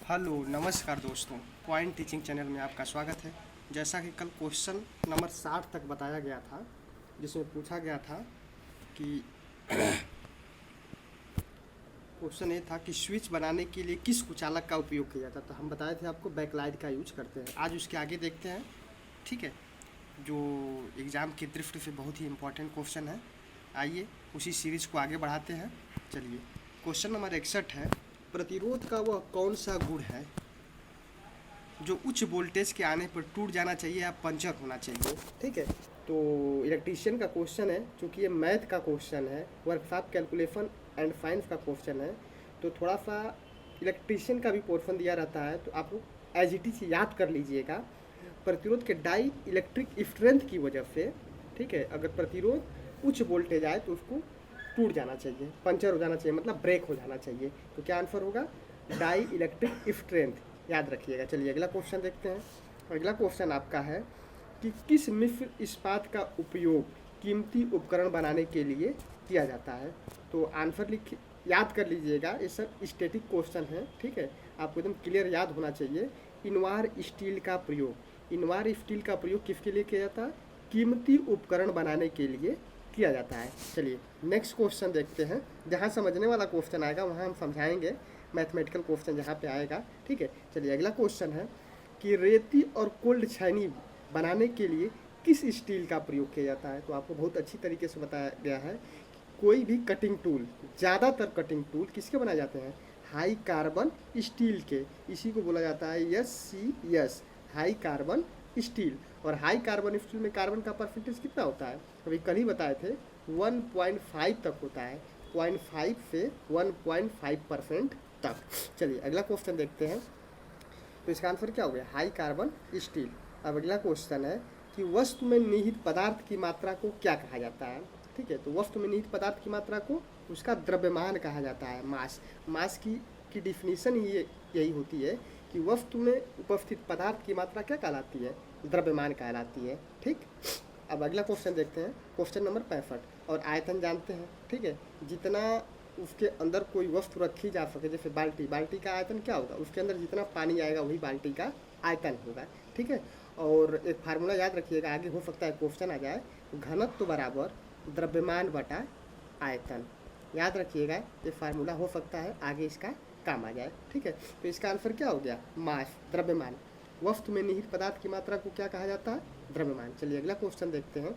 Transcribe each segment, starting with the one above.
Hello नमस्कार दोस्तों, point teaching channel में आपका स्वागत है। जैसा कि कल क्वेश्चन नंबर 60 तक बताया गया था, जिसमें पूछा गया था कि क्वेश्चन ये था कि स्विच बनाने के लिए किस कुचालक का उपयोग किया जाता है। तो हम बताए थे आपको बैकलाइट का यूज करते हैं। आज उसके आगे देखते हैं, ठीक है, जो एग्ज़ाम की दृष्टि से बहुत ही इम्पोर्टेंट क्वेश्चन है। आइए उसी सीरीज को आगे बढ़ाते हैं। चलिए, क्वेश्चन नंबर 61 है, प्रतिरोध का वह कौन सा गुण है जो उच्च वोल्टेज के आने पर टूट जाना चाहिए या पंचर होना चाहिए। ठीक है, तो इलेक्ट्रीशियन का क्वेश्चन है, चूँकि ये मैथ का क्वेश्चन है, वर्कशॉप कैलकुलेशन एंड फाइनेंस का क्वेश्चन है, तो थोड़ा सा इलेक्ट्रीशियन का भी पोर्शन दिया रहता है, तो आप एज इट इज याद कर लीजिएगा। प्रतिरोध के डाई इलेक्ट्रिक स्ट्रेंथ की वजह से, ठीक है, अगर प्रतिरोध उच्च वोल्टेज आए तो उसको टूट जाना चाहिए, पंचर हो जाना चाहिए, मतलब ब्रेक हो जाना चाहिए। तो क्या आंसर होगा? डाई इलेक्ट्रिक स्ट्रेंथ, याद रखिएगा। चलिए अगला क्वेश्चन देखते हैं। अगला क्वेश्चन आपका है कि किस मिश्र इस्पात का उपयोग कीमती उपकरण बनाने के लिए किया जाता है। तो आंसर लिख याद कर लीजिएगा, ये सब स्टैटिक क्वेश्चन है, ठीक है, आपको एकदम क्लियर याद होना चाहिए। इनवार स्टील का प्रयोग, इनवार स्टील का प्रयोग किसके लिए किया जाता है? कीमती उपकरण बनाने के लिए किया जाता है। चलिए नेक्स्ट क्वेश्चन देखते हैं। जहाँ समझने वाला क्वेश्चन आएगा वहाँ हम समझाएंगे, मैथमेटिकल क्वेश्चन जहाँ पे आएगा, ठीक है। चलिए अगला क्वेश्चन है कि रेती और कोल्ड छानी बनाने के लिए किस स्टील का प्रयोग किया जाता है। तो आपको बहुत अच्छी तरीके से बताया गया है। कोई भी कटिंग टूल, ज़्यादातर कटिंग टूल किसके बनाए जाते हैं? हाई कार्बन स्टील के, इसी को बोला जाता है SCS, हाई कार्बन स्टील। और हाई कार्बन स्टील में कार्बन का परसेंटेज कितना होता है? अभी कल ही बताए थे, 1.5 तक होता है, 0.5 से 1.5% तक। चलिए अगला क्वेश्चन देखते हैं। तो इसका आंसर क्या हो गया? High carbon steel. अब अगला क्वेश्चन है कि वस्तु में निहित पदार्थ की मात्रा को क्या कहा जाता है। ठीक है, तो वस्तु में निहित पदार्थ की मात्रा को उसका द्रव्यमान कहा जाता है, मास। मास की डिफिनीशन ही यही होती है कि वस्तु में उपस्थित पदार्थ की मात्रा क्या कहलाती है? द्रव्यमान कहलाती है। ठीक, अब अगला क्वेश्चन देखते हैं, क्वेश्चन नंबर 65। और आयतन जानते हैं, ठीक है, जितना उसके अंदर कोई वस्तु रखी जा सके, जैसे बाल्टी, बाल्टी का आयतन क्या होगा? उसके अंदर जितना पानी आएगा वही बाल्टी का आयतन होगा, ठीक है। और एक फार्मूला याद रखिएगा, आगे हो सकता है क्वेश्चन आ जाए, घनत्व बराबर द्रव्यमान बटा आयतन। याद रखिएगा, ये फार्मूला हो सकता है आगे इसका काम आ जाए, ठीक है। तो इसका आंसर क्या हो गया? मास, द्रव्यमान। वस्तु में निहित पदार्थ की मात्रा को क्या कहा जाता है? द्रव्यमान। चलिए अगला क्वेश्चन देखते हैं।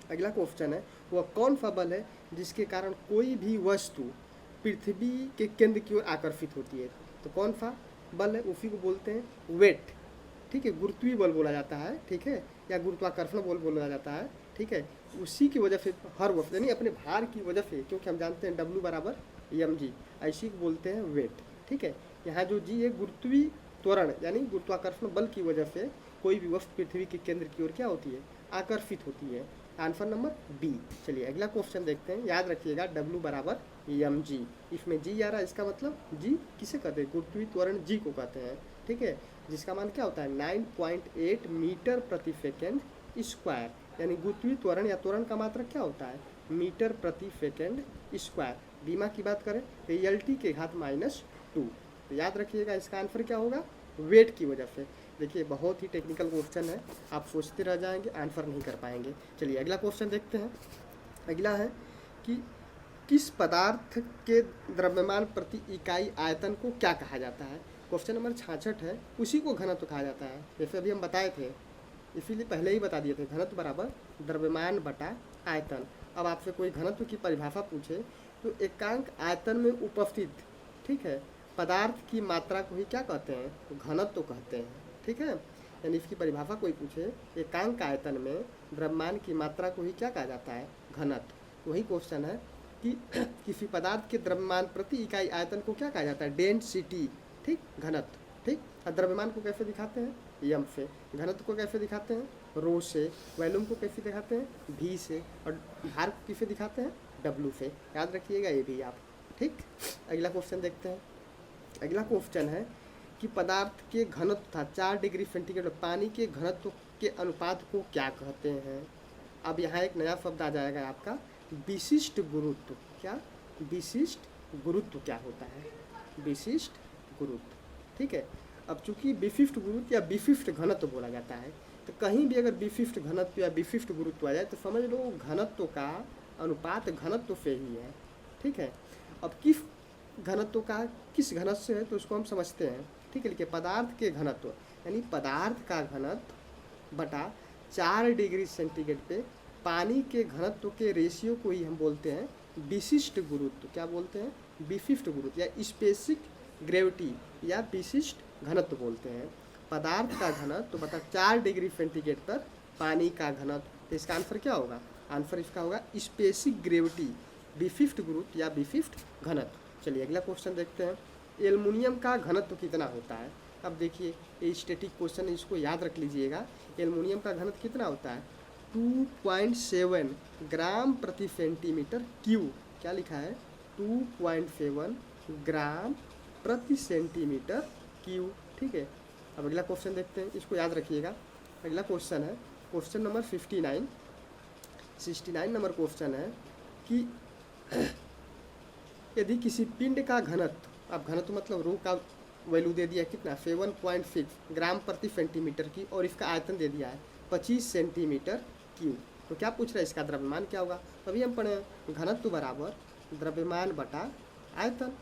अगला क्वेश्चन है, वह कौन सा बल है जिसके कारण कोई भी वस्तु पृथ्वी के केंद्र की ओर आकर्षित होती है। तो कौन सा बल है? उसी को बोलते हैं वेट, ठीक है, गुरुत्वीय बल बोला जाता है, ठीक है, या गुरुत्वाकर्षण बल बोला जाता है, ठीक है। उसी की वजह से हर वस्तु, यानी अपने भार की वजह से, क्योंकि हम जानते हैं W बराबर mg, ऐसी को बोलते हैं वेट, ठीक है। यहाँ जो जी है गुरुत्वीय त्वरण यानी गुरुत्वाकर्षण बल की वजह से कोई भी वस्तु पृथ्वी के केंद्र की ओर क्या होती है? आकर्षित होती है। Answer number B. चलिए अगला क्वेश्चन देखते हैं। याद रखिएगा W बराबर mg, इसमें जी आ रहा है, इसका मतलब जी किसे कहते हैं? गुरुत्वीय त्वरण जी को कहते हैं, ठीक है, जिसका मान क्या होता है? 9.8 मीटर प्रति सेकेंड स्क्वायर, यानी गुरुत्वीय त्वरण या त्वरण का मात्रक क्या होता है? मीटर प्रति सेकेंड स्क्वायर। बीमा की बात करें तो LT के घात -2। तो याद रखिएगा इसका आंसर क्या होगा? वेट की वजह से। देखिए बहुत ही टेक्निकल क्वेश्चन है, आप सोचते रह जाएंगे, आंसर नहीं कर पाएंगे। चलिए अगला क्वेश्चन देखते हैं। अगला है कि किस पदार्थ के द्रव्यमान प्रति इकाई आयतन को क्या कहा जाता है। क्वेश्चन नंबर 66 है, उसी को घनत्व कहा जाता है, जैसे अभी हम बताए थे, इसीलिए पहले ही बता दिए थे, घनत्व बराबर द्रव्यमान बटा आयतन। अब आपसे कोई घनत्व की परिभाषा पूछे तो एकांक आयतन में उपस्थित, ठीक है, पदार्थ की मात्रा को ही क्या कहते हैं? तो घनत्व कहते हैं, ठीक है। यानी इसकी परिभाषा कोई पूछे, एकांक आयतन में द्रव्यमान की मात्रा को ही क्या कहा जाता है? घनत्व। वही क्वेश्चन है कि किसी पदार्थ के द्रव्यमान प्रति इकाई आयतन को क्या कहा जाता है? डेंसिटी, ठीक, घनत्व, ठीक। और द्रव्यमान को कैसे दिखाते हैं? यम से। घनत्व को कैसे दिखाते हैं? रो से। वॉल्यूम को कैसे दिखाते हैं? V से। और भार को किसे दिखाते हैं? W से। याद रखिएगा ये भी आप, ठीक। अगला क्वेश्चन देखते हैं। अगला क्वेश्चन है कि पदार्थ के घनत्व था 4 डिग्री सेंटीग्रेड, पानी के घनत्व के अनुपात को क्या कहते हैं। अब यहाँ एक नया शब्द आ जाएगा आपका, विशिष्ट गुरुत्व। क्या? विशिष्ट गुरुत्व क्या होता है? विशिष्ट गुरुत्व, ठीक है। अब चूंकि विशिष्ट गुरुत्व या विशिष्ट घनत्व बोला जाता है, तो कहीं भी अगर विशिष्ट घनत्व या विशिष्ट गुरुत्व आ जाए तो समझ लो घनत्व का अनुपात घनत्व से ही है, ठीक है। अब किस घनत्व का किस घनत्व से है तो उसको हम समझते हैं, ठीक है। लिखिए पदार्थ के घनत्व, यानी पदार्थ का घनत्व बटा 4 डिग्री सेंटीग्रेड पे पानी के घनत्व के रेशियो को ही हम बोलते हैं विशिष्ट गुरुत्व। क्या बोलते हैं? विशिष्ट गुरुत्व या स्पेसिफिक ग्रेविटी या विशिष्ट घनत्व बोलते हैं। पदार्थ का घनत्व बटा 4 डिग्री सेंटीग्रेड पर पानी का घनत्व, तो इसका आंसर क्या होगा? आंसर इसका होगा स्पेसिफिक ग्रेविटी, विशिष्ट गुरुत्व या विशिष्ट घनत्व। चलिए अगला क्वेश्चन देखते हैं। एल्युमिनियम का घनत्व कितना होता है? अब देखिए ये स्टैटिक क्वेश्चन है, इसको याद रख लीजिएगा। एल्युमिनियम का घनत्व कितना होता है? 2.7 ग्राम प्रति सेंटीमीटर क्यूब। क्या लिखा है? 2.7 ग्राम प्रति सेंटीमीटर क्यूब, ठीक है। अब अगला क्वेश्चन देखते हैं, इसको याद रखिएगा। अगला क्वेश्चन है क्वेश्चन नंबर 69 नंबर क्वेश्चन है कि यदि किसी पिंड का घनत्व, अब घनत्व मतलब रो का वैल्यू दे दिया कितना? 7.6 ग्राम प्रति सेंटीमीटर की, और इसका आयतन दे दिया है 25 सेंटीमीटर क्यूब, तो क्या पूछ रहा है? इसका द्रव्यमान क्या होगा? अभी हम पढ़े घनत्व बराबर द्रव्यमान बटा आयतन,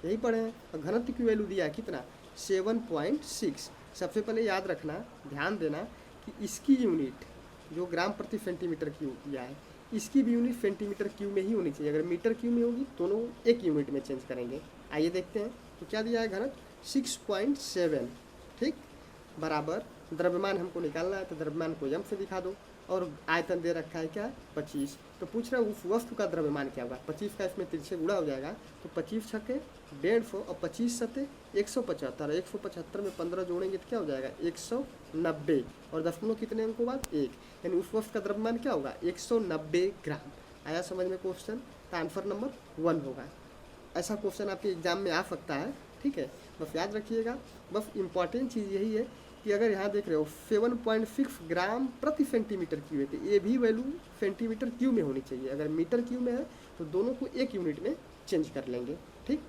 यही पढ़े हैं। और घनत्व की वैल्यू दिया है कितना? 7.6। सबसे पहले याद रखना, ध्यान देना कि इसकी यूनिट जो ग्राम प्रति सेंटीमीटर क्यूब दिया है, इसकी भी यूनिट सेंटीमीटर क्यूब में ही होनी चाहिए। अगर मीटर क्यूब में होगी दोनों एक यूनिट में चेंज करेंगे। आइए देखते हैं, तो क्या दिया है? घनत्व 6.7, ठीक, बराबर द्रव्यमान हमको निकालना है, तो द्रव्यमान को यम से दिखा दो, और आयतन दे रखा है क्या? 25। तो पूछ रहा है उस वस्तु का द्रव्यमान क्या होगा? 25 का इसमें तिरछे गुणा हो जाएगा, तो 25 छक्के 150 और 25 सत्ते 175, 175 में 15 जोड़ेंगे तो क्या हो जाएगा? 190, और दशमलव कितने अंकों बाद? 1, यानी उस वस्तु का द्रव्यमान क्या होगा? 190 ग्राम। आया समझ में क्वेश्चन? तो आंसर नंबर 1 होगा। ऐसा क्वेश्चन आपके एग्जाम में आ सकता है, ठीक है। बस याद रखिएगा, बस इम्पॉर्टेंट चीज़ यही है कि अगर यहाँ देख रहे हो 7.6 ग्राम प्रति सेंटीमीटर क्यूब है, तो ये भी वैल्यू सेंटीमीटर क्यूब में होनी चाहिए। अगर मीटर क्यूब में है तो दोनों को एक यूनिट में चेंज कर लेंगे, ठीक।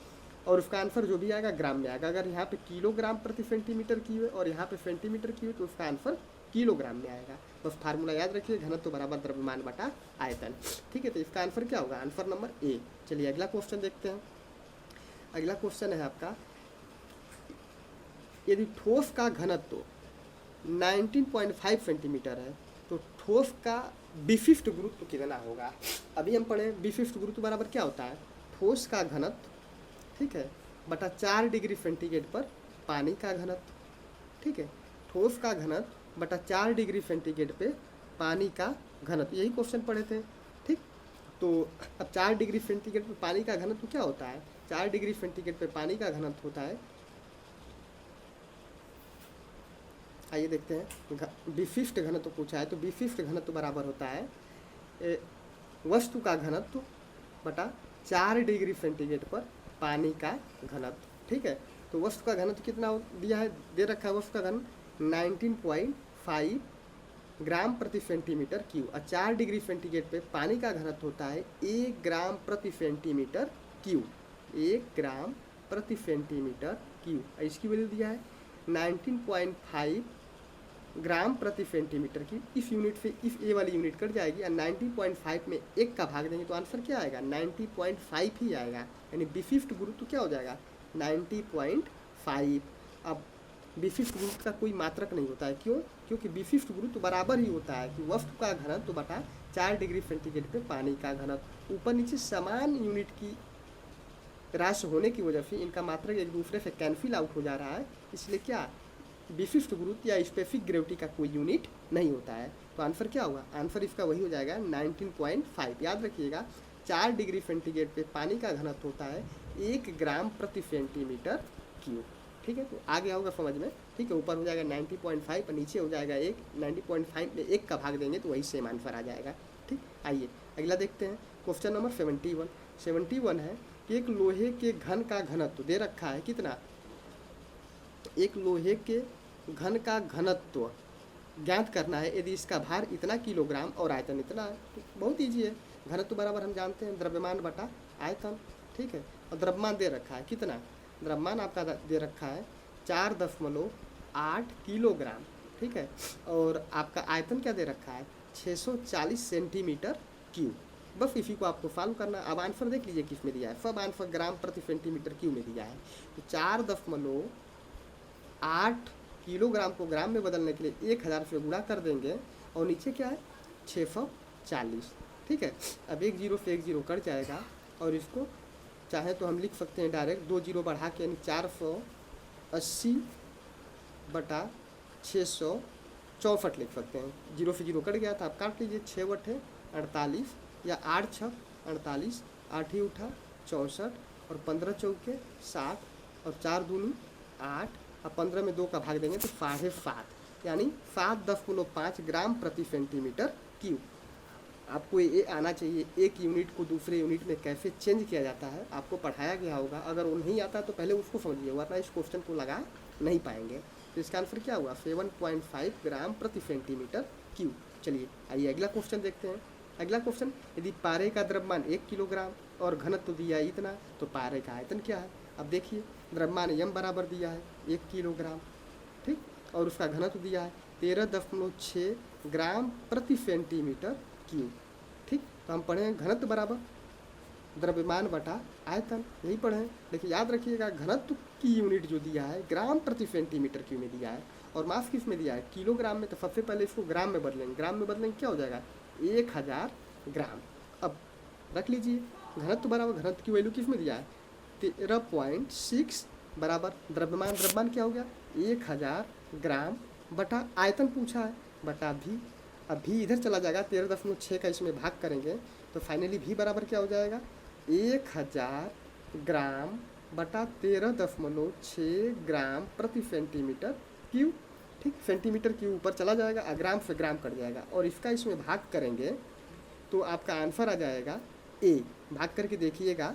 और उसका आंसर जो भी आएगा ग्राम में आएगा। अगर यहाँ पे किलोग्राम प्रति सेंटीमीटर क्यूब है और यहाँ पे सेंटीमीटर क्यूब है, तो उसका आंसर किलोग्राम में आएगा। बस फार्मूला याद रखिए, घनत्व बराबर द्रव्यमान बटा आयतन, ठीक है। तो इसका आंसर क्या होगा? Answer number A. चलिए अगला क्वेश्चन देखते हैं। अगला क्वेश्चन है आपका, यदि ठोस का घनत्व 19.5 सेंटीमीटर है तो ठोस का विशिष्ट गुरुत्व कितना होगा? अभी हम पढ़े विशिष्ट गुरुत्व बराबर क्या होता है? ठोस का घनत्व, ठीक है, बटा 4 डिग्री सेंटीग्रेड पर पानी का घनत्व, ठीक है। ठोस का घनत्व बटा 4 डिग्री सेंटीग्रेड पे पानी का घनत्व, यही क्वेश्चन पढ़े थे, ठीक। तो अब 4 डिग्री सेंटीग्रेड पे पानी का घनत्व क्या होता है? 4 डिग्री सेंटीग्रेड पे पानी का घनत्व होता है, आइए देखते हैं। विशिष्ट घनत्व पूछा है, तो विशिष्ट घनत्व बराबर होता है वस्तु का घनत्व बटा 4 डिग्री सेंटीग्रेड पर पानी का घनत्व, ठीक है। तो वस्तु का घनत्व कितना दिया है? दे रखा है वस्तु का घनत्व 19.5 ग्राम प्रति सेंटीमीटर क्यूब, और 4 डिग्री सेंटीग्रेड पे पानी का घनत्व होता है 1 ग्राम प्रति सेंटीमीटर क्यूब, 1 ग्राम प्रति सेंटीमीटर क्यूब। इसकी वैल्यू दिया है 19.5 ग्राम प्रति सेंटीमीटर की। इस यूनिट से इस ए वाली यूनिट कट जाएगी, और 19.5 में 1 का भाग देंगे तो आंसर क्या आएगा? 90.5 ही आएगा, यानी विशिष्ट गुरुत्व क्या हो जाएगा? 90.5। अब विशिष्ट गुरुत्व का कोई मात्रक नहीं होता है, क्यों? क्योंकि विशिष्ट गुरुत्व बराबर ही होता है कि वस्तु का घनत्व बटा 4 डिग्री सेंटीग्रेड पे पानी का घनत्व। ऊपर नीचे समान यूनिट की राशि होने की वजह से इनका मात्रक एक दूसरे से कैंसिल आउट हो जा रहा है, इसलिए क्या विशिष्ट गुरुत्व या स्पेसिफिक ग्रेविटी का कोई यूनिट नहीं होता है। तो आंसर क्या होगा? आंसर इसका वही हो जाएगा 19.5। याद रखिएगा 4 डिग्री सेंटीग्रेड पे पानी का घनत्व होता है 1 ग्राम प्रति सेंटीमीटर क्यूब, ठीक है। तो आ गया होगा समझ में, ठीक है। ऊपर हो जाएगा 90.5 और नीचे हो जाएगा 1, 90.5 में 1 का भाग देंगे तो वही सेम आंसर आ जाएगा, ठीक। आइए अगला देखते हैं, क्वेश्चन नंबर 71 है कि एक लोहे के घन का घनत्व दे रखा है कितना? एक लोहे के घन का घनत्व ज्ञात करना है यदि इसका भार इतना किलोग्राम और आयतन इतना है। तो बहुत ईजी है, घनत्व बराबर हम जानते हैं द्रव्यमान बटा आयतन, ठीक है। और द्रव्यमान दे रखा है कितना? द्रव्यमान आपका दे रखा है 4.8 किलोग्राम, ठीक है। और आपका आयतन क्या दे रखा है, 640 सेंटीमीटर क्यूब। बस इसी को आपको फॉलो करना। अब आंसर देख लीजिए किस में दिया है, सब आंसर ग्राम प्रति सेंटीमीटर क्यूब में दिया है। तो 4.8 किलोग्राम को ग्राम में बदलने के लिए 1000 से गुणा कर देंगे, और नीचे क्या है 640, ठीक है। अब 1 जीरो से 1 जीरो कट जाएगा, और इसको चाहे तो हम लिख सकते हैं डायरेक्ट 2 जीरो बढ़ा के, यानी 480/664 लिख सकते हैं। जीरो से जीरो कट गया था, आप काट लीजिए। 6 बटे 48 या 8 छक 48, 8 ही उठा 64, और 15 चौके 60, और 4 दूनी 8, और 15 में 2 का भाग देंगे तो 7.5, यानी 7.5 ग्राम प्रति सेंटीमीटर क्यूब। आपको ये आना चाहिए, एक यूनिट को दूसरे यूनिट में कैसे चेंज किया जाता है आपको पढ़ाया गया होगा। अगर वो नहीं आता तो पहले उसको समझिए, वरना इस क्वेश्चन को लगा नहीं पाएंगे। तो इसका आंसर क्या हुआ, 7.5 ग्राम प्रति सेंटीमीटर क्यूब। चलिए आइए अगला क्वेश्चन देखते हैं। अगला क्वेश्चन, यदि पारे का द्रव्यमान 1 किलोग्राम और घनत्व दिया है इतना, तो पारे का आयतन क्या है। अब देखिए द्रव्यमान यम बराबर दिया है 1 किलोग्राम, ठीक, और उसका घनत्व दिया है 13.6 ग्राम प्रति सेंटीमीटर क्यूब, ठीक। तो हम पढ़े हैं घनत्व बराबर द्रव्यमान बटा आयतन, यही पढ़े हैं। लेकिन याद रखिएगा घनत्व की यूनिट जो दिया है ग्राम प्रति सेंटीमीटर क्यूब में दिया है, और मास किस में दिया है, किलोग्राम में। तो सबसे पहले इसको ग्राम में बदलेंगे, ग्राम में बदलेंगे क्या हो जाएगा 1000 ग्राम। अब रख लीजिए घनत्व बराबर, घनत्व की वैल्यू किस में दिया है 13.6 बराबर द्रव्यमान क्या हो गया 1000 ग्राम बटा आयतन पूछा है बटा भी। अब भी इधर चला जाएगा, 13.6 का इसमें भाग करेंगे तो फाइनली भी बराबर क्या हो जाएगा 1000 ग्राम बटा 13.6 ग्राम प्रति सेंटीमीटर क्यूब, ठीक। सेंटीमीटर क्यूब ऊपर चला जाएगा, ग्राम से ग्राम कट जाएगा, और इसका इसमें भाग करेंगे तो आपका आंसर आ जाएगा ए। भाग करके देखिएगा,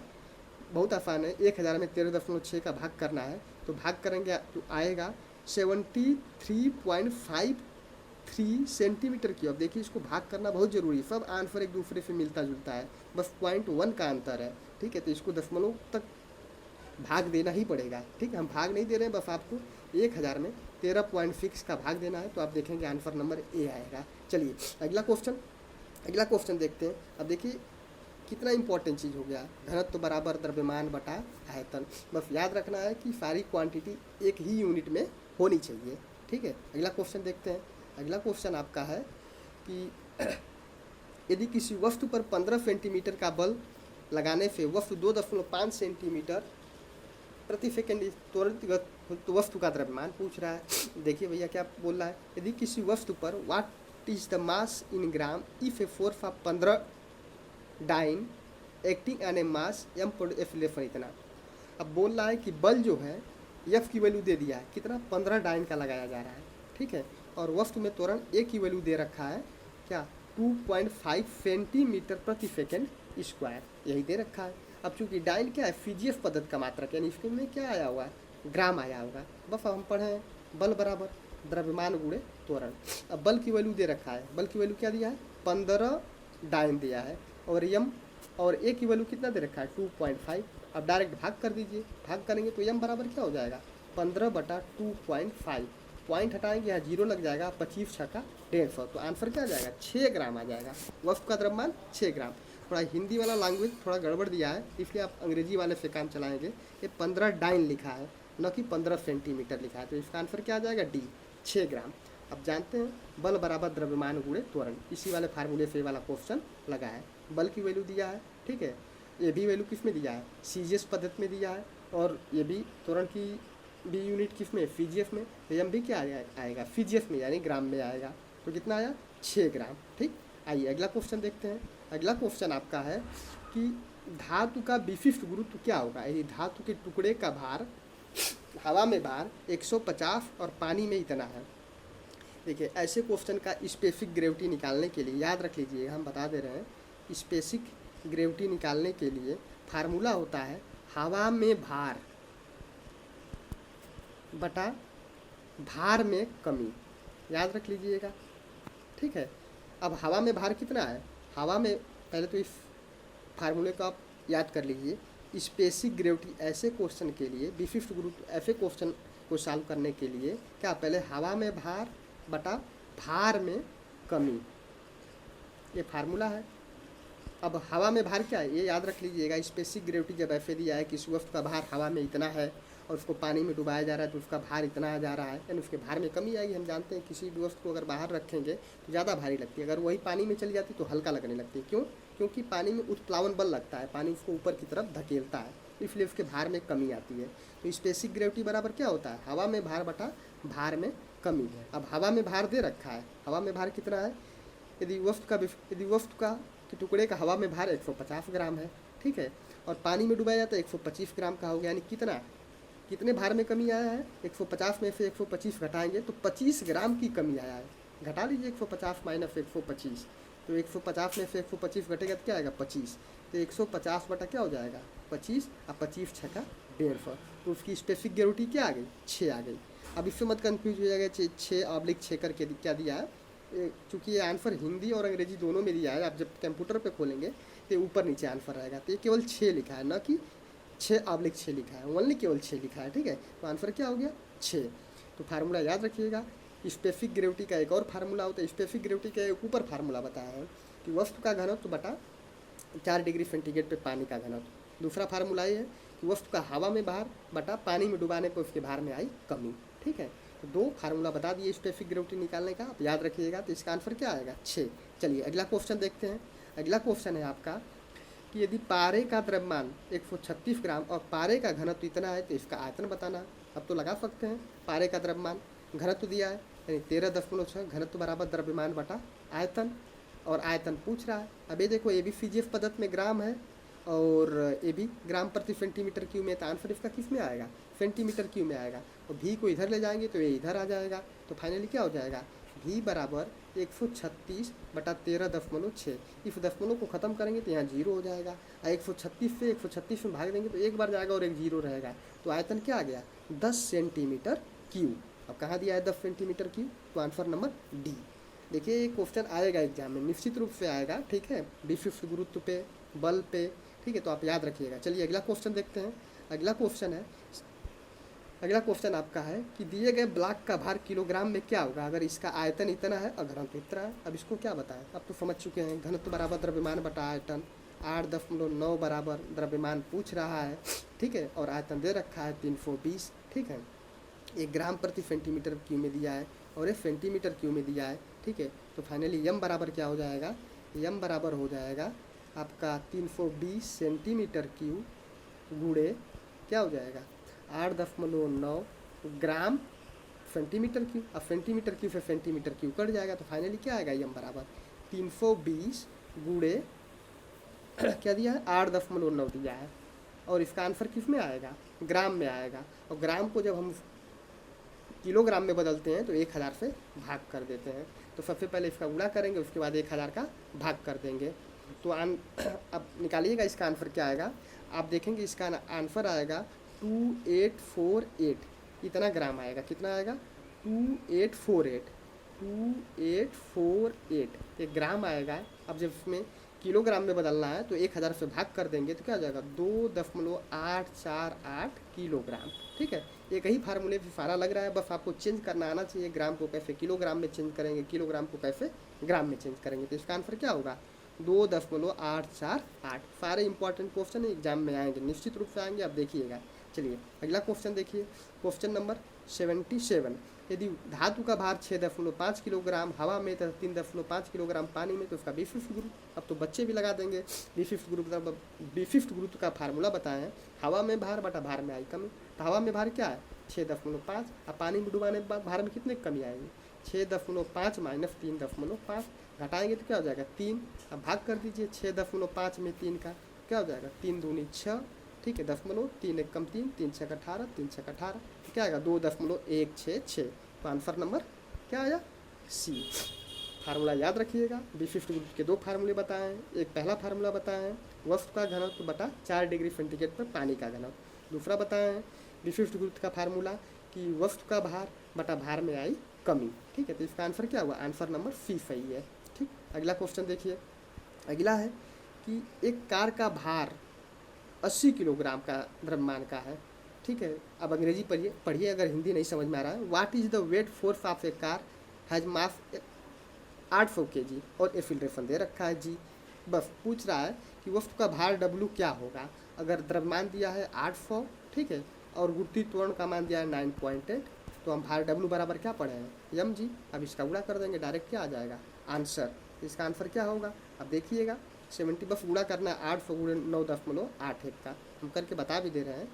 बहुत आसान है। 1000 में 13.6 का भाग करना है, तो भाग करेंगे तो आएगा 73.53 सेंटीमीटर क्यूब। देखिए इसको भाग करना बहुत ज़रूरी है, सब आंसर एक दूसरे से मिलता जुलता है, बस 0.1 का अंतर है, ठीक है। तो इसको दशमलव तक भाग देना ही पड़ेगा, ठीक है। हम भाग नहीं दे रहे हैं, बस आपको 1000 में 13.6 का भाग देना है, तो आप देखेंगे आंसर नंबर ए आएगा। चलिए अगला क्वेश्चन देखते हैं। अब देखिए कितना इंपॉर्टेंट चीज़ हो गया, घनत्व बराबर द्रव्यमान बटा आयतन। बस याद रखना है कि सारी क्वांटिटी एक ही यूनिट में होनी चाहिए, ठीक है। अगला क्वेश्चन देखते हैं। अगला क्वेश्चन आपका है कि यदि किसी वस्तु पर 15 सेंटीमीटर का बल लगाने से वस्तु 2.5 सेंटीमीटर प्रति सेकेंड त्वरित वस्तु का द्रव्यमान पूछ रहा है। देखिए भैया क्या बोल रहा है, यदि किसी वस्तु पर what is the mass in gram if a force of 15 dyne acting on a mass m पर एफिलेशन इतना। अब बोल रहा है कि बल जो है एफ की वैल्यू दे दिया है कितना 15 डाइन का लगाया जा रहा है, ठीक है। और वस्तु में त्वरण ए की वैल्यू दे रखा है क्या 2.5 सेंटीमीटर प्रति सेकेंड स्क्वायर, यही दे रखा है। अब चूंकि डाइन क्या है फिजियस पद्धति का मात्रक, यानी इसके में क्या आया हुआ है ग्राम आया होगा। बस हम पढ़े बल बराबर द्रव्यमान गुणे त्वरण। अब बल की वैल्यू दे रखा है, बल की वैल्यू क्या दिया है 15 डाइन दिया है, और यम और ए की वैल्यू कितना दे रखा है 2.5। अब डायरेक्ट भाग कर दीजिए, भाग करेंगे तो यम बराबर क्या हो जाएगा 15/2.5, पॉइंट हटाएंगे यहाँ 0 लग जाएगा, 25 छक्का 150, तो आंसर क्या आ जाएगा 6 ग्राम आ जाएगा। वस्तु का द्रव्यमान 6 ग्राम। थोड़ा हिंदी वाला लैंग्वेज थोड़ा गड़बड़ दिया है, इसलिए आप अंग्रेजी वाले से काम चलाएंगे। ये 15 डाइन लिखा है, न कि 15 सेंटीमीटर लिखा है, तो इसका आंसर क्या आ जाएगा डी 6 ग्राम। अब जानते हैं बल बराबर द्रव्यमान गुणे त्वरण, इसी वाले फार्मूले से वाला क्वेश्चन लगा है। बल की वैल्यू दिया है, ठीक है। ये भी वैल्यू किस में दिया है सीजीएस पद्धति में दिया है, और ये भी त्वरण की भी यूनिट किस में फीजीएफ में, तो एम भी क्या आएगा फीजीएफ में, यानी ग्राम में आएगा। तो कितना आया 6 ग्राम, ठीक। आइए अगला क्वेश्चन देखते हैं। अगला क्वेश्चन आपका है कि धातु का विशिष्ट गुरुत्व क्या होगा। यदि धातु के टुकड़े का भार हवा में भार 150 और पानी में इतना है। देखिए ऐसे क्वेश्चन का स्पेसिफिक ग्रेविटी निकालने के लिए याद रख लीजिए, हम बता दे रहे हैं स्पेसिफिक ग्रेविटी निकालने के लिए फार्मूला होता है हवा में भार बटा भार में कमी, याद रख लीजिएगा, ठीक है। अब हवा में भार कितना है, हवा में पहले तो इस फार्मूले को आप याद कर लीजिए। स्पेसिफिक ग्रेविटी ऐसे क्वेश्चन के लिए, विशिष्ट गुरुत्व ऐसे क्वेश्चन को सॉल्व करने के लिए क्या, पहले हवा में भार बटा भार में कमी, ये फार्मूला है। अब हवा में भार क्या है ये याद रख लीजिएगा, स्पेसिफिक ग्रेविटी जब ऐसे दिया है कि इस वस्तु का भार हवा में इतना है और उसको पानी में डुबाया जा रहा है तो उसका भार इतना आ जा रहा है, यानी उसके भार में कमी आएगी। हम जानते हैं किसी भी वस्तु को अगर बाहर रखेंगे तो ज़्यादा भारी लगती है, अगर वही पानी में चली जाती तो हल्का लगने लगती है। क्यों? क्योंकि पानी में उत्प्लावन बल लगता है, पानी उसको ऊपर की तरफ धकेलता है, इसलिए उसके भार में कमी आती है। तो स्पेसिफिक ग्रेविटी बराबर क्या होता है, हवा में भार बटा भार में कमी। अब हवा में भार दे रखा है, हवा में भार कितना है, यदि वस्तु का कि टुकड़े का हवा में भार 150 ग्राम है, ठीक है, और पानी में डुबाया जाता है 125 ग्राम का हो गया, यानी कितने भार में कमी आया है, 150 में से 125 घटाएंगे तो 25 ग्राम की कमी आया है। घटा लीजिए 150 माइनस 125, तो 150 में से 125 घटेगा तो क्या आएगा 25, तो 150 बटा क्या हो जाएगा 25, और 25 6 का 150, तो उसकी स्पेसिफिक ग्रेविटी क्या आ गई 6 आ गई। अब इससे मत कन्फ्यूज हो जाएगा 6/6 करके क्या दिया है, चूँकि ये आंसर हिंदी और अंग्रेजी दोनों में दिया है, आप जब कंप्यूटर पे खोलेंगे तो ऊपर नीचे आंसर रहेगा, तो ये केवल 6 लिखा है, ना कि 6/6 लिखा है, ओनली केवल 6 लिखा है, ठीक है। तो आंसर क्या हो गया 6। तो फार्मूला याद रखिएगा। स्पेसिफिक ग्रेविटी का एक और फार्मूला होता है, स्पेसिफिक ग्रेविटी का एक ऊपर फार्मूला बताया है कि वस्तु का घनत्व बटा 4 डिग्री सेंटीग्रेड पे पानी का घनत्व। दूसरा फार्मूला ये है कि वस्तु का हवा में भार बटा पानी में डुबाने पर उसके भार में आई कमी, ठीक है। तो 2 फार्मूला बता दिए स्पेसिफिक ग्रेविटी निकालने का, आप याद रखिएगा। तो इसका आंसर क्या आएगा 6। चलिए अगला क्वेश्चन देखते हैं। अगला क्वेश्चन है आपका कि यदि पारे का द्रव्यमान 136 ग्राम और पारे का घनत्व इतना है तो इसका आयतन बताना। अब तो लगा सकते हैं, पारे का द्रव्यमान घनत्व दिया है यानी 13.6, घनत्व बराबर द्रव्यमान बटा आयतन, और आयतन पूछ रहा है। अब ये देखो ये भी सीजीएफ पद्धति में ग्राम है और ये भी ग्राम प्रति सेंटीमीटर क्यूब में, तो आंसर इसका किस में आएगा सेंटीमीटर क्यूब में आएगा, और भी को इधर ले जाएंगे तो ये इधर आ जाएगा। तो फाइनली क्या हो जाएगा भी बराबर 136 बटा 13.6। इस दशमलव को ख़त्म करेंगे तो यहाँ 0 हो जाएगा, और 136 से 136 में भाग देंगे तो एक बार जाएगा और एक 0 रहेगा। तो आयतन क्या आ गया 10 सेंटीमीटर क्यूब। अब कहाँ दिया है 10 सेंटीमीटर क्यूब, तो आंसर नंबर डी। देखिए ये क्वेश्चन आएगा एग्जाम में, निश्चित रूप से आएगा, ठीक है, विशिष्ट गुरुत्व पे, बल पे, ठीक है, तो आप याद रखिएगा। चलिए अगला क्वेश्चन देखते हैं। अगला क्वेश्चन आपका है कि दिए गए ब्लॉक का भार किलोग्राम में क्या होगा अगर इसका आयतन इतना है और घनत्व इतना है। अब इसको क्या बताएं, अब तो समझ चुके हैं, घनत्व बराबर द्रव्यमान बटा आयतन, 8.9 बराबर द्रव्यमान पूछ रहा है, ठीक है, और आयतन दे रखा है 320, ठीक है। एक ग्राम प्रति सेंटीमीटर क्यूब में दिया है और एक सेंटीमीटर क्यूब में दिया है, ठीक है। तो फाइनली यम बराबर क्या हो जाएगा, यम बराबर हो जाएगा आपका 320 सेंटीमीटर क्यूब गुणे क्या हो जाएगा 8.9 ग्राम सेंटीमीटर क्यूब। अब सेंटीमीटर क्यूब से सेंटीमीटर क्यूब कट जाएगा, तो फाइनली क्या आएगा यम बराबर 320 गुणे क्या दिया है 8.9 दिया है, और इसका आंसर किस में आएगा ग्राम में आएगा। और ग्राम को जब हम किलोग्राम में बदलते हैं तो 1000 से भाग कर देते हैं। तो सबसे पहले इसका गुणा करेंगे, उसके बाद 1000 का भाग कर देंगे। तो अब निकालिएगा इसका आंसर क्या आएगा, आप देखेंगे इसका आंसर आएगा 2848, इतना ग्राम आएगा। कितना आएगा 2848 ये ग्राम आएगा। अब जब इसमें किलोग्राम में बदलना है तो 1000 से भाग कर देंगे तो क्या हो जाएगा 2.848 किलोग्राम, ठीक है। एक ही फार्मूले पे सारा लग रहा है, बस आपको चेंज करना आना चाहिए, ग्राम को कैसे किलोग्राम में चेंज करेंगे, किलोग्राम को कैसे ग्राम में चेंज करेंगे। तो इसका आंसर क्या होगा 2.848। सारे इंपॉर्टेंट क्वेश्चन एग्जाम में आएंगे, निश्चित रूप से आएंगे, आप देखिएगा। चलिए अगला क्वेश्चन देखिए, क्वेश्चन नंबर 77। यदि धातु का भार 6.5 किलोग्राम हवा में तथा 3.5 किलोग्राम पानी में, तो उसका विशिष्ट गुरुत्व। अब तो बच्चे भी लगा देंगे, विशिष्ट गुरुत्व का फार्मूला बताएं, हवा में भार बटा भार में आई कमी। तो हवा में भार क्या है 6.5, और पानी में डुबाने के बाद भार में कितने कमी आएगी 6.5 माइनस 3.5, घटाएंगे तो क्या हो जाएगा 3। अब भाग कर दीजिए 6.5 में 3 का, क्या हो जाएगा 3 दूनी 6, ठीक है, 3 1 कम 3, 3 6 18, 3 6 18, तो क्या आएगा 2.166। तो आंसर नंबर क्या आया सी। फार्मूला याद रखिएगा, विशिष्ट गुरुत्व के 2 फार्मूले बताएं। एक पहला फार्मूला बताएं वस्तु का घनत्व बटा 4 डिग्री सेंटीग्रेड पर पानी का घनत्व। दूसरा बताएं विशिष्ट गुरुत्व का फार्मूला कि वस्तु का भार बटा भार में आई कमी, ठीक है। तो इसका आंसर क्या हुआ, आंसर नंबर सी सही है, ठीक। अगला क्वेश्चन देखिए, अगला है कि एक कार का भार 80 किलोग्राम का द्रव्यमान का है, ठीक है। अब अंग्रेजी पढ़िए पढ़िए अगर हिंदी नहीं समझ में आ रहा है। What is the weight force of A car has mass 800 kg और एफिलरेशन दे रखा है जी। बस पूछ रहा है कि वस्तु का भार W क्या होगा। अगर द्रव्यमान दिया है 800, ठीक है, और गुरुत्वीय त्वरण का मान दिया है 9.8, तो हम भार W बराबर क्या पढ़े हैं m जी। अब इसका गुणा कर देंगे, डायरेक्ट क्या आ जाएगा आंसर। इसका आंसर क्या होगा अब देखिएगा 70, बस गुणा करना है 800 गुणे 9.81 का। हम करके बता भी दे रहे हैं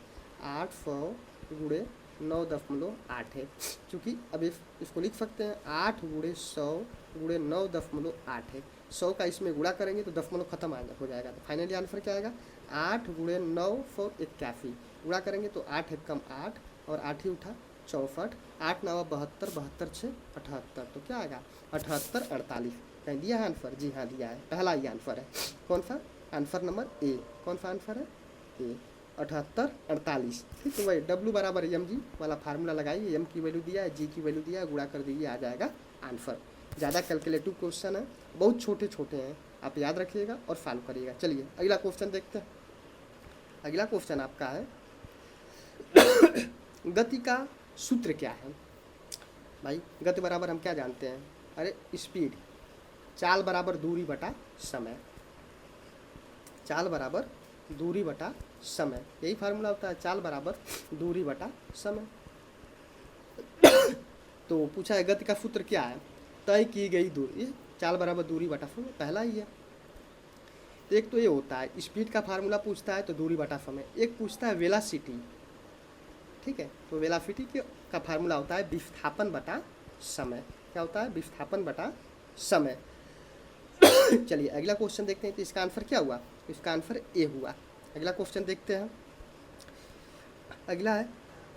800 गुणे 9.81, चूँकि अब इसको लिख सकते हैं 8 गुणे 100 गुणे 9.81। 100 का इसमें गुणा करेंगे तो दशमलव खत्म हो जाएगा, तो फाइनली आंसर क्या आएगा 8 गुणे 9 सौ 81। गुणा करेंगे तो 8 एकम 8 और 8 ही उठा 64, 8 9 72, 72 6 78, तो क्या आएगा 78 48। कहीं दिया है आंसर? जी हाँ दिया है, पहला ही आंसर है। कौन सा आंसर? Number A. कौन सा आंसर है? ए, 78 48। ठीक है, वही W बराबर एम जी वाला फार्मूला लगाइए, एम की वैल्यू दिया है, जी की वैल्यू दिया है, गुणा कर दीजिए, आ जाएगा आंसर। ज़्यादा कैलकुलेटिव क्वेश्चन है, बहुत छोटे छोटे हैं, आप याद रखिएगा और फॉलो करिएगा। चलिए अगला क्वेश्चन देखते हैं। अगला क्वेश्चन आपका है गति का सूत्र क्या है। भाई गति बराबर हम क्या जानते हैं? अरे स्पीड, चाल बराबर दूरी बटा समय, चाल बराबर दूरी बटा समय, यही फार्मूला होता है, चाल बराबर दूरी बटा समय। तो पूछा है गति का सूत्र क्या है? तय की गई दूरी, चाल बराबर दूरी बटा समय, पहला ही है। एक तो ये होता है स्पीड का फार्मूला पूछता है तो दूरी बटा समय, एक पूछता है वेलोसिटी, ठीक है, तो वेलोसिटी का फार्मूला होता है विस्थापन बटा समय। क्या होता है? विस्थापन बटा समय। चलिए अगला क्वेश्चन देखते हैं, तो इसका आंसर क्या हुआ? इसका आंसर ए हुआ। अगला क्वेश्चन देखते हैं। अगला है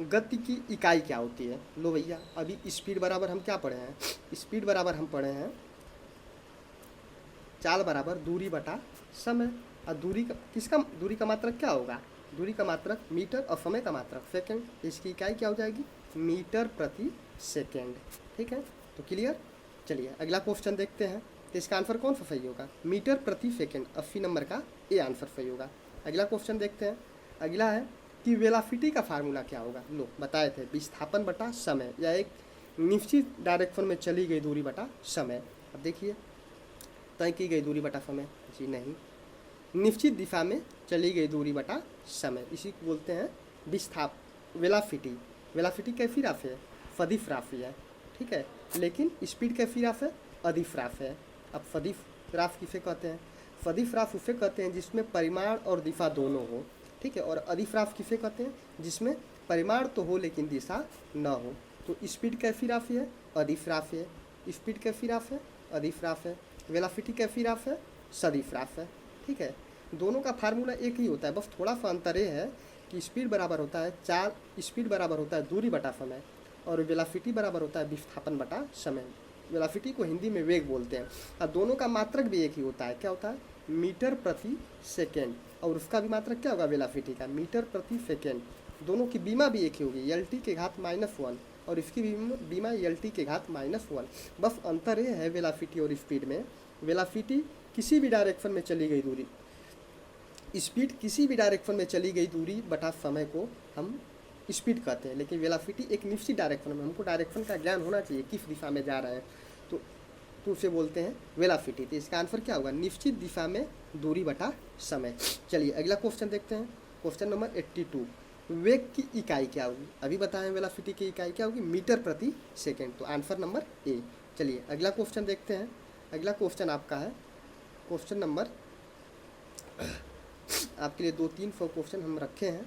गति की इकाई क्या होती है। लो भैया, अभी स्पीड बराबर हम क्या पढ़े हैं? स्पीड बराबर हम पढ़े हैं चाल बराबर दूरी बटा समय। और दूरी का किसका, दूरी का मात्रक क्या होगा? दूरी का मात्रक मीटर और समय का मात्रक सेकंड। इसकी इकाई क्या हो जाएगी? मीटर प्रति सेकंड। ठीक है, तो क्लियर। चलिए अगला क्वेश्चन देखते हैं, तो इसका आंसर कौन सा सही होगा? मीटर प्रति सेकंड, 80 नंबर का ए आंसर सही होगा। अगला क्वेश्चन देखते हैं। अगला है कि वेलोसिटी का फार्मूला क्या होगा। लो बताए थे विस्थापन बटा समय, या एक निश्चित डायरेक्शन में चली गई दूरी बटा समय। अब देखिए तय की गई दूरी बटा समय, जी नहीं, निश्चित दिशा में चली गई दूरी बटा समय, इसी को बोलते हैं वेलोसिटी। वेलोसिटी कैसी राशि है? सदिश राशि है, ठीक है, लेकिन स्पीड कैसी राशि है? अदिश राशि है। अब सदिश राशि किसे कहते हैं? सदिश राशि उसे कहते हैं जिसमें परिमाण और दिशा दोनों हो, ठीक है, और अदिश राशि किसे कहते हैं? जिसमें परिमाण तो हो लेकिन दिशा न हो। तो स्पीड कैसी राशि है? अदिश राशि है। स्पीड कैसी राशि है? अदिश राशि है। वेलोसिटी कैसी राशि है? सदिश राशि है, ठीक है। दोनों का फार्मूला एक ही होता है, बस थोड़ा सा अंतर ये है कि स्पीड बराबर होता है चाल, स्पीड बराबर होता है दूरी बटा समय, और वेलोसिटी बराबर होता है विस्थापन बटा समय। वेलोसिटी को हिंदी में वेग बोलते हैं। और दोनों का मात्रक भी एक ही होता है, क्या होता है? मीटर प्रति सेकेंड, और उसका भी मात्रक क्या होगा वेलोसिटी का? मीटर प्रति सेकेंड। दोनों की बीमा भी एक ही होगी, LT के घात -1, और इसकी बीमा LT के घात -1। बस अंतर ये है वेलोसिटी और स्पीड में, वेलोसिटी किसी भी डायरेक्शन में चली गई दूरी, स्पीड किसी भी डायरेक्शन में चली गई दूरी बटा समय को हम स्पीड कहते हैं, लेकिन वेलोसिटी एक निश्चित डायरेक्शन में, हमको डायरेक्शन का ज्ञान होना चाहिए किस दिशा में जा रहे हैं, तो उसे बोलते हैं वेलोसिटी। तो इसका आंसर क्या होगा? निश्चित दिशा में दूरी बटा समय। चलिए अगला क्वेश्चन देखते हैं, क्वेश्चन नंबर 82। वेग की इकाई क्या होगी? अभी बताएं वेलोसिटी की इकाई क्या होगी? मीटर प्रति सेकेंड, तो आंसर नंबर ए। चलिए अगला क्वेश्चन देखते हैं। अगला क्वेश्चन आपका है क्वेश्चन नंबर, आपके लिए 200-300 क्वेश्चन हम रखे हैं,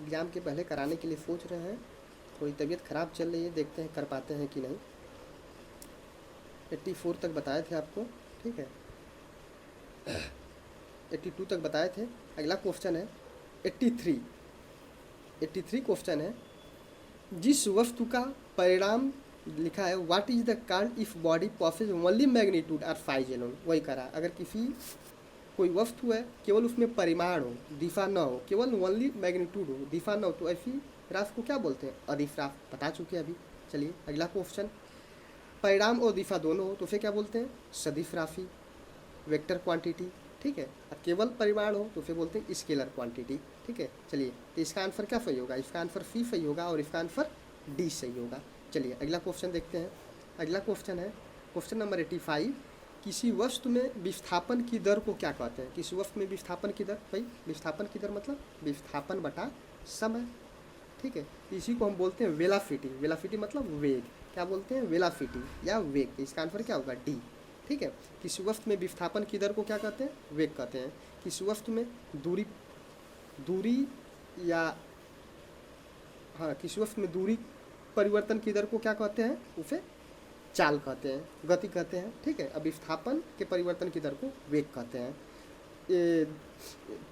एग्ज़ाम के पहले कराने के लिए सोच रहे हैं। थोड़ी तबीयत ख़राब चल रही है, देखते हैं कर पाते हैं कि नहीं। 84 तक बताए थे आपको, ठीक है, 82 तक बताए थे। अगला क्वेश्चन है 83 क्वेश्चन है, जिस वस्तु का परिणाम लिखा है what is the called if body possess only magnitude or size alone. वही करा, अगर किसी कोई वस्तु है केवल उसमें परिमाण हो, दिशा न हो, केवल ओनली मैग्नीट्यूड हो, दिशा न हो, तो ऐसी राशि को क्या बोलते हैं? अदिश राशि, बता चुके अभी। चलिए अगला क्वेश्चन, परिणाम और दिशा दोनों हो तो उसे क्या बोलते हैं? सदिश राशि, वेक्टर क्वांटिटी, ठीक है। और केवल परिमाण हो तो उसे बोलते हैं स्केलर क्वांटिटी, ठीक है। चलिए, तो इसका आंसर क्या सही होगा? इसका आंसर सी सही होगा और इसका आंसर डी सही होगा। चलिए अगला क्वेश्चन देखते हैं। अगला क्वेश्चन है क्वेश्चन नंबर 85। किसी वस्तु में विस्थापन की दर को क्या कहते हैं? किसी वस्तु में विस्थापन की दर, भाई विस्थापन की दर मतलब विस्थापन बटा समय, ठीक है। इसी को हम बोलते हैं वेलासिटी। वेलासिटी मतलब वेग। क्या बोलते हैं? वेलासिटी या वेग। इसका आंसर क्या होगा? डी, ठीक है। किसी वस्तु में विस्थापन की दर को क्या कहते हैं? वेग कहते हैं। किसी वस्तु में दूरी या हाँ, किसी वस्तु में दूरी परिवर्तन की दर को क्या कहते हैं? उसे चाल कहते हैं, गति कहते हैं, ठीक है। अब विस्थापन के परिवर्तन की दर को वेग कहते हैं। ये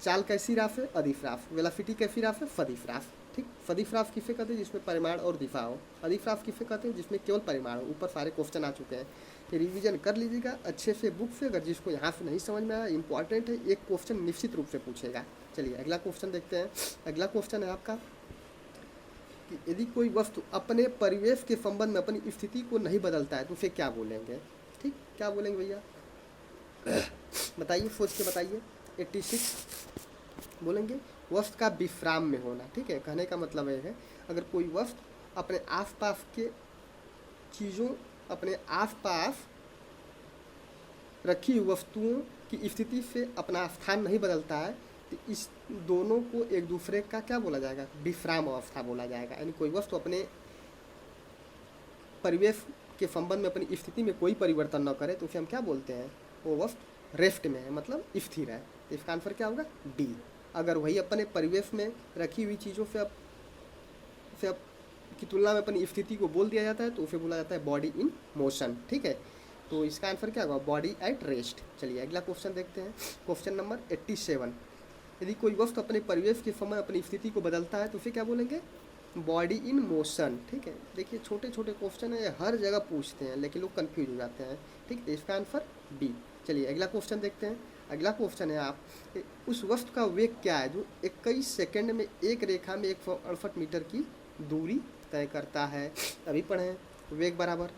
चाल कैसी राफ है? अधिक राफ। वेलासिटी कैसी राफ है? सदिश राफ, ठीक। सदिश राफ किसे कहते हैं? जिसमें परिमाण और दिशा हो। अधिक राफ किसे कहते हैं? जिसमें केवल परिमाण हो। ऊपर सारे क्वेश्चन आ चुके हैं, फिर रिवीजन कर लीजिएगा अच्छे से बुक से। अगर जिसको यहाँ से नहीं समझ में आया, इंपॉर्टेंट है, एक क्वेश्चन निश्चित रूप से पूछेगा। चलिए अगला क्वेश्चन देखते हैं। अगला क्वेश्चन है आपका कि यदि कोई वस्तु अपने परिवेश के संबंध में अपनी स्थिति को नहीं बदलता है तो उसे क्या बोलेंगे? ठीक, क्या बोलेंगे भैया? बताइए, सोच के बताइए। 86 बोलेंगे वस्तु का विश्राम में होना, ठीक है। कहने का मतलब यह है, अगर कोई वस्तु अपने आसपास के चीज़ों, अपने आसपास रखी हुई वस्तुओं की स्थिति से अपना स्थान नहीं बदलता है तो इस दोनों को एक दूसरे का क्या बोला जाएगा? विश्राम अवस्था बोला जाएगा। यानी कोई वस्तु अपने परिवेश के संबंध में अपनी स्थिति में कोई परिवर्तन न करे तो उसे हम क्या बोलते हैं? वो वस्तु रेस्ट में है, मतलब स्थिर है। तो इसका आंसर क्या होगा? डी। अगर वही अपने परिवेश में रखी हुई चीज़ों से अब की तुलना में अपनी स्थिति को बोल दिया जाता है तो उसे बोला जाता है बॉडी इन मोशन, ठीक है। तो इसका आंसर क्या होगा? Body at rest. चलिए अगला क्वेश्चन देखते हैं। Question number 87। यदि कोई वस्तु अपने परिवेश के समय अपनी स्थिति को बदलता है तो उसे क्या बोलेंगे? बॉडी इन मोशन, ठीक है। देखिए छोटे छोटे क्वेश्चन है, हर जगह पूछते हैं लेकिन लोग कंफ्यूज हो जाते हैं, ठीक है। इसका आंसर बी। चलिए अगला क्वेश्चन देखते हैं। अगला क्वेश्चन है आप, उस वस्तु का वेग क्या है जो 21 सेकंड में एक रेखा में 168 मीटर की दूरी तय करता है? अभी पढ़ें, वेग बराबर,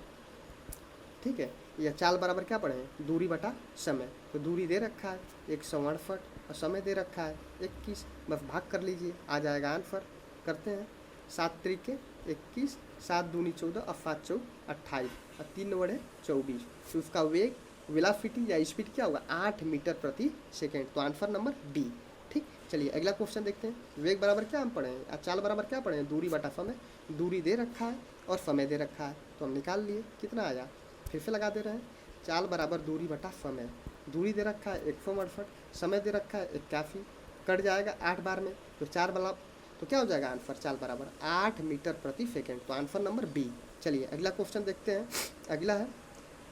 ठीक है, या चाल बराबर क्या पढ़ें? दूरी बटा समय। तो दूरी दे रखा है 168 और समय दे रखा है 21, बस भाग कर लीजिए, आ जाएगा आंसर। करते हैं, 7 त्रिके 21, 7 दूनी 14 और 7 चौक 28 और 3 बड़े 24। तो उसका वेग, वेलोसिटी या स्पीड क्या होगा? 8 मीटर प्रति सेकेंड। तो आंसर नंबर डी, ठीक। चलिए अगला क्वेश्चन देखते हैं। वेग बराबर क्या हम पढ़े हैं? चाल बराबर क्या पढ़े हैं? दूरी बटा समय। दूरी दे रखा है और समय दे रखा है तो हम निकाल लिए, कितना आया? फिर से लगा दे रहे हैं। चाल बराबर दूरी बटा समय। दूरी दे रखा है 168, समय दे रखा है 81, कट जाएगा 8 बार में तो 4 वाला, तो क्या हो जाएगा आंसर? चाल बराबर 8 मीटर प्रति सेकेंड। तो आंसर नंबर बी। चलिए अगला क्वेश्चन देखते हैं। अगला है,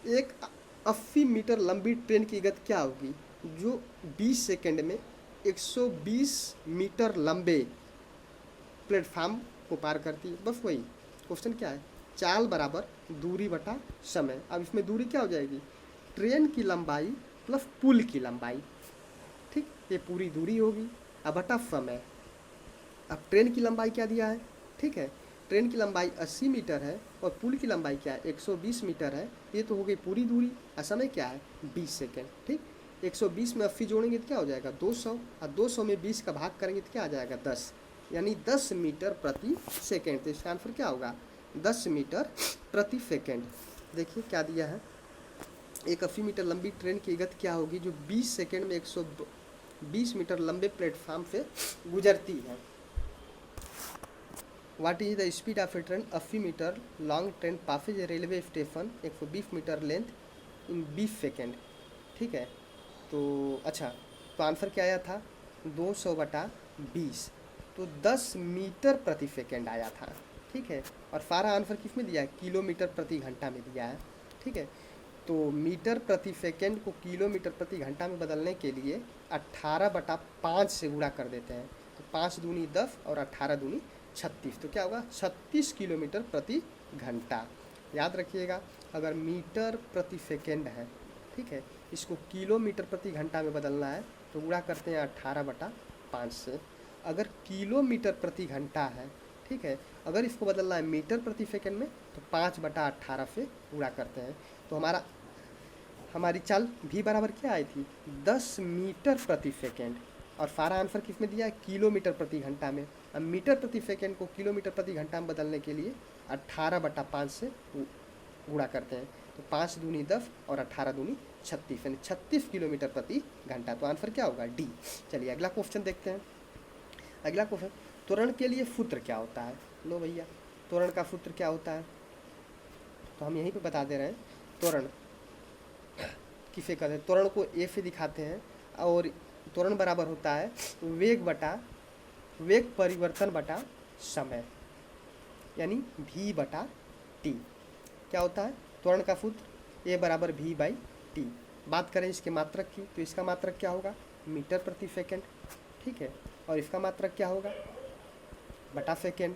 एक 80 मीटर लंबी ट्रेन की गति क्या होगी जो 20 सेकेंड में 120 मीटर लंबे प्लेटफार्म को पार करती है? बस वही क्वेश्चन क्या है? चाल बराबर दूरी बटा समय। अब इसमें दूरी क्या हो जाएगी? ट्रेन की लंबाई प्लस पुल की लंबाई, ठीक, ये पूरी दूरी होगी। अब बटा समय। अब ट्रेन की लंबाई क्या दिया है? ठीक है, ट्रेन की लंबाई 80 मीटर है और पुल की लंबाई क्या है? 120 मीटर है। ये तो हो गई पूरी दूरी और समय क्या है? 20 सेकेंड, ठीक। 120 में 80 जोड़ेंगे तो क्या हो जाएगा? 200 और 200 में 20 का भाग करेंगे तो क्या आ जाएगा? 10, यानी 10 मीटर प्रति सेकेंड। तो इसका आंसर क्या होगा? 10 मीटर प्रति सेकेंड। देखिए क्या दिया है, एक 80 मीटर लंबी ट्रेन की गति क्या होगी जो 20 सेकेंड में 120 मीटर लंबे प्लेटफार्म से गुजरती है? What is the speed of a train 80 metre long train passes a railway station 120 metre length in 20 second, ठीक है। तो अच्छा, तो आंसर क्या आया था? 200/20, तो 10 मीटर प्रति सेकेंड आया था, ठीक है। और सारा आंसर किस में दिया है? किलोमीटर प्रति घंटा में दिया है, ठीक है। तो मीटर प्रति सेकेंड को किलोमीटर प्रति घंटा में बदलने के लिए 18/5 से गुणा कर देते हैं। तो 5 दूनी 10 और 18 दूनी 36, तो क्या होगा? 36 किलोमीटर प्रति घंटा। याद रखिएगा, अगर मीटर प्रति सेकेंड है, ठीक है, इसको किलोमीटर प्रति घंटा में बदलना है तो गुणा करते हैं 18/5 से। अगर किलोमीटर प्रति घंटा है, ठीक है, अगर इसको बदलना है मीटर प्रति सेकेंड में तो 5/18 से गुणा करते हैं। तो हमारी चाल भी बराबर क्या आई थी? 10 मीटर प्रति सेकेंड, और सारा आंसर किस में दिया है, किलोमीटर प्रति घंटा में। अब मीटर प्रति सेकेंड को किलोमीटर प्रति घंटा में बदलने के लिए 18/5 से गुणा करते हैं, तो 5 दूनी 10 और 18 दूनी 36, यानी 36 किलोमीटर प्रति घंटा। तो आंसर क्या होगा, डी। चलिए अगला क्वेश्चन देखते हैं। अगला क्वेश्चन, त्वरण के लिए सूत्र क्या होता है। लो भैया, त्वरण का सूत्र क्या होता है, तो हम यहीं पे बता दे रहे हैं। त्वरण किसे कहते हैं, त्वरण को ए से दिखाते हैं, और त्वरण बराबर होता है वेग परिवर्तन बटा समय, यानी v/t। क्या होता है त्वरण का सूत्र, a बराबर v/t। बात करें इसके मात्रक की, तो इसका मात्रक क्या होगा, मीटर प्रति सेकेंड, ठीक है, और इसका मात्रक क्या होगा, बटा सेकेंड।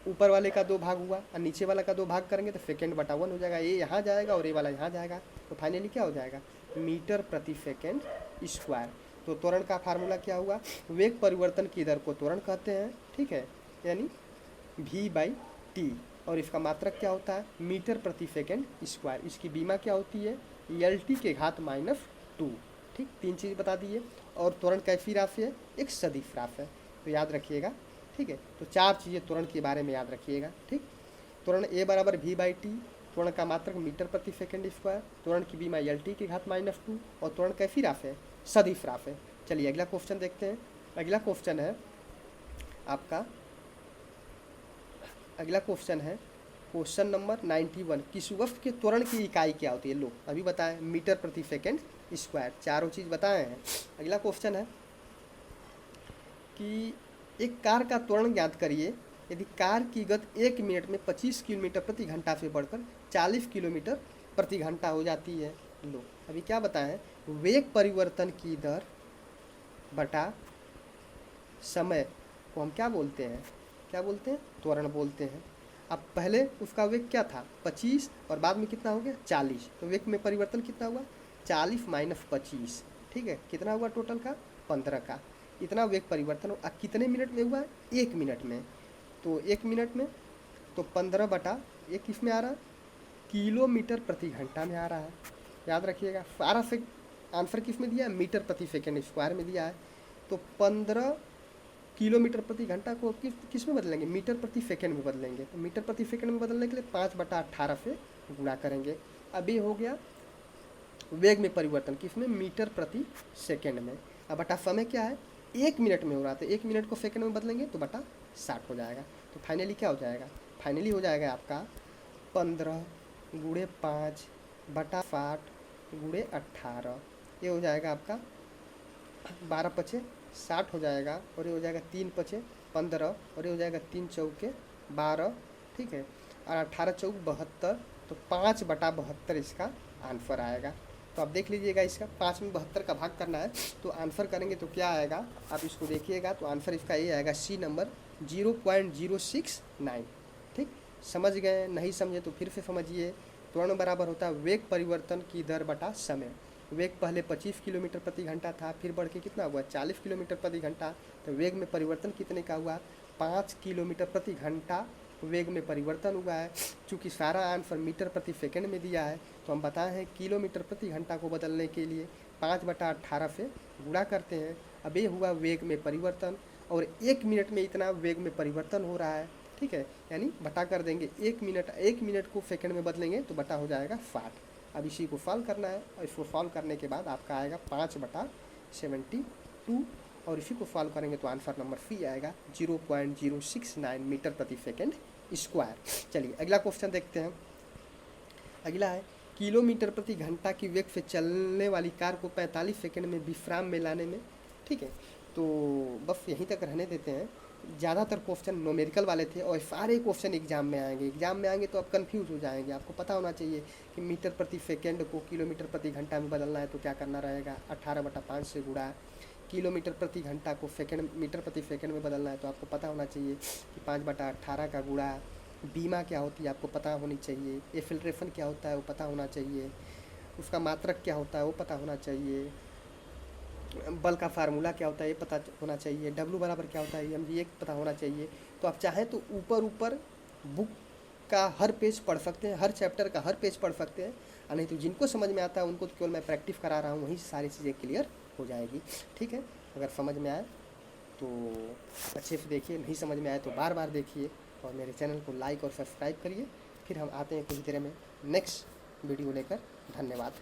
ऊपर वाले का 2 भाग हुआ और नीचे वाला का 2 भाग करेंगे तो सेकेंड बटा 1 हो जाएगा, ये यहाँ जाएगा और ये वाला यहाँ जाएगा, तो फाइनली क्या हो जाएगा, मीटर प्रति सेकेंड स्क्वायर। तो त्वरण का फार्मूला क्या हुआ, वेग परिवर्तन की दर को त्वरण कहते हैं, ठीक है, यानी v/t, और इसका मात्रक क्या होता है, मीटर प्रति सेकेंड स्क्वायर। इसकी बीमा क्या होती है, LT के घात -2, ठीक, 3 चीज़ बता दिए। और त्वरण कैसी राशि है, एक सदिश राशि है, तो याद रखिएगा, ठीक है। तो 4 चीज़ें त्वरण के बारे में याद रखिएगा, ठीक। त्वरण a बराबर v/t, त्वरण का मात्रक मीटर प्रति सेकेंड स्क्वायर, त्वरण की बीमा LT के घात -2, और त्वरण कैसी राशि है, सदिश राशि है। चलिए अगला क्वेश्चन देखते हैं। अगला क्वेश्चन है आपका, अगला क्वेश्चन है क्वेश्चन नंबर 91। किस वस्तु के त्वरण की इकाई क्या होती है, लो अभी बताएं, मीटर प्रति सेकेंड स्क्वायर, चारों चीज़ बताए हैं। अगला क्वेश्चन है कि एक कार का त्वरण ज्ञात करिए यदि कार की गति 1 मिनट में 25 किलोमीटर प्रति घंटा से बढ़कर 40 किलोमीटर प्रति घंटा हो जाती है। लो अभी क्या बताएं, वेग परिवर्तन की दर बटा समय को हम क्या बोलते हैं, क्या बोलते हैं, त्वरण बोलते हैं। अब पहले उसका वेग क्या था, 25, और बाद में कितना हो गया, 40, तो वेग में परिवर्तन कितना हुआ, 40 - 25, ठीक है, कितना हुआ टोटल का, 15 का। इतना वेग परिवर्तन कितने मिनट में हुआ है, 1 मिनट में। तो 1 मिनट में तो 15/1 किस में आ रहा है, किलोमीटर प्रति घंटा में आ रहा है। याद रखिएगा, सारा से आंसर किस में दिया है, मीटर प्रति सेकेंड स्क्वायर में दिया है। तो 15 किलोमीटर प्रति घंटा को किस में बदलेंगे, मीटर प्रति सेकेंड में बदलेंगे। तो मीटर प्रति सेकेंड में बदलने के लिए 5/18 से गुणा करेंगे। अभी हो गया वेग में परिवर्तन किस में, मीटर प्रति सेकेंड में। अब बटा समय क्या है, 1 मिनट में हो रहा था, 1 मिनट को सेकेंड में बदलेंगे तो बटा 60 हो जाएगा। तो फाइनली क्या हो जाएगा, फाइनली हो जाएगा आपका 15 × 5 बटा 60 × 18, ये हो जाएगा आपका 12 × 5 = 60 हो जाएगा, और ये हो जाएगा 3 × 5 = 15, और ये हो जाएगा 3 × 4 = 12, ठीक है, और 18 × 4 = 72, तो 5/72 इसका आंसर आएगा। तो आप देख लीजिएगा, इसका 5 में 72 का भाग करना है, तो आंसर करेंगे तो क्या आएगा, आप इसको देखिएगा, तो आंसर इसका ये आएगा, सी नंबर 0.069, ठीक। समझ गए, नहीं समझे तो फिर से समझिए। त्वरण बराबर होता है वेग परिवर्तन की दर बटा समय। वेग पहले 25 किलोमीटर प्रति घंटा था, फिर बढ़ के कितना हुआ, 40 किलोमीटर प्रति घंटा। तो वेग में परिवर्तन कितने का हुआ, 5 किलोमीटर प्रति घंटा वेग में परिवर्तन हुआ है। चूँकि सारा आंसर मीटर प्रति सेकेंड में दिया है, तो हम बताए हैं किलोमीटर प्रति घंटा को बदलने के लिए 5/18 से गुणा करते हैं। अब ये हुआ वेग में परिवर्तन, और 1 मिनट में इतना वेग में परिवर्तन हो रहा है, ठीक है, यानी बटा कर देंगे 1 मिनट को सेकंड में बदलेंगे तो बटा हो जाएगा 60। अब इसी को सॉल्व करना है, और इसको सॉल्व करने के बाद आपका आएगा 5/72, और इसी को सॉल्व करेंगे तो आंसर नंबर सी आएगा 0.069 मीटर प्रति सेकेंड स्क्वायर। चलिए अगला क्वेश्चन देखते हैं। अगला है, किलोमीटर प्रति घंटा की वेग से चलने वाली कार को 45 सेकंड में विश्राम में लाने में, ठीक है। तो बस यहीं तक रहने देते हैं। ज़्यादातर क्वेश्चन न्यूमेरिकल वाले थे, और सारे क्वेश्चन एग्जाम में आएंगे तो आप कंफ्यूज हो जाएंगे। आपको पता होना चाहिए कि मीटर प्रति सेकेंड को किलोमीटर प्रति घंटा में बदलना है तो क्या करना रहेगा, 18/5 से गुणा। किलोमीटर प्रति घंटा को सेकेंड मीटर प्रति सेकेंड में बदलना है तो आपको पता होना चाहिए कि 5/18 का गुणा। बीमा क्या होती है आपको पता होनी चाहिए, एक्सेलरेशन क्या होता है वो पता होना चाहिए, उसका मात्रक क्या होता है वो पता होना चाहिए, बल का फार्मूला क्या होता है ये पता होना चाहिए, W बराबर क्या होता है mg एक पता होना चाहिए। तो आप चाहें तो ऊपर बुक का हर पेज पढ़ सकते हैं, हर चैप्टर का हर पेज पढ़ सकते हैं, और नहीं तो जिनको समझ में आता है उनको तो केवल मैं प्रैक्टिस करा रहा हूँ, वहीं सारी चीज़ें क्लियर हो जाएगी, ठीक है। अगर समझ में आए तो अच्छे से देखिए, नहीं समझ में आए तो बार बार देखिए, और मेरे चैनल को लाइक और सब्सक्राइब करिए। फिर हम आते हैं कुछ देर में नेक्स्ट वीडियो लेकर। धन्यवाद।